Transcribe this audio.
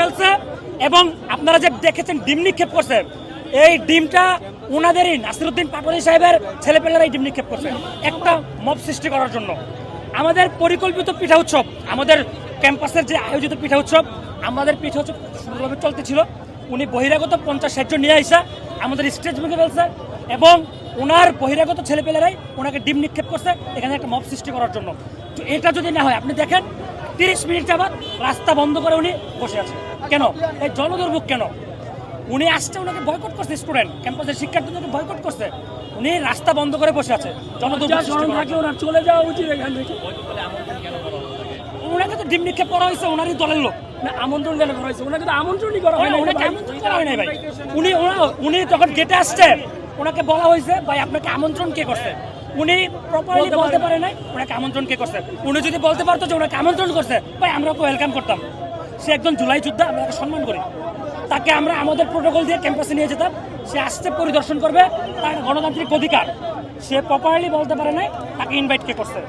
ফেলছে এবং আপনারা যে দেখেছেন ডিম নিক্ষেপ করছে, এই ডিমটা ওনাদেরই নাসিরউদ্দিন পাটোয়ারি সাহেবের ছেলেপেলেরাই ডিম নিক্ষেপ করছে একটা মব সৃষ্টি করার জন্য। আমাদের পরিকল্পিত পিঠা উৎসব, আমাদের ক্যাম্পাসের যে আয়োজিত পিঠা উৎসব, আমাদের পিঠা উৎসব সুন্দরভাবে চলতেছিল। উনি বহিরাগত 50-60 জন নিয়ে আইসা আমাদের স্টেজ ভেঙে ফেলছে এবং ওনার বহিরাগত ছেলেপেলেরাই ওনাকে ডিম নিক্ষেপ করছে এখানে একটা মব সৃষ্টি করার জন্য। তো এটা যদি না হয়, আপনি দেখেন 30 মিনিট যাবাদ রাস্তা বন্ধ করে উনি বসে আছে। কেন? এই জনদুর্ভোগ কেন? উনি আসছে, ওনাকে বয়কট করছে, স্টুডেন্ট ক্যাম্পাসের শিক্ষার্থীদেরকে বয়কট করছে, উনি রাস্তা বন্ধ করে বসে আছে জনদুর্ভোগ থাকে। ওনার চলে যাওয়া উচিত এখান থেকে। ওনাকে তো ডিম নিক্ষেপ করা হয়েছে ওনারই দলের লোক। না, আমন্ত্রণ কেন করা হয়েছে? ওনাকে তো আমন্ত্রণই করা হয় না। ওনাকে আমন্ত্রণ করা হয় নাই ভাই। উনি যখন গেটে আসছে ওনাকে বলা হয়েছে ভাই আপনাকে আমন্ত্রণ কে করছে। উনি প্রপারলি বলতে পারে নাই ওনাকে আমন্ত্রণ কে করছে। উনি যদি বলতে পারতো যে ওনাকে আমন্ত্রণ করছে, ভাই আমরা ওকে ওয়েলকাম করতাম। সে একজন জুলাই যোদ্ধা, আমরা তাকে সম্মান করি। তাকে আমরা আমাদের প্রোটোকল দিয়ে ক্যাম্পাসে নিয়ে যেতাম। সে আসছে, পরিদর্শন করবে, তার গণতান্ত্রিক অধিকার। সে প্রপারলি বলতে পারে নাই তাকে ইনভাইট কে করছে।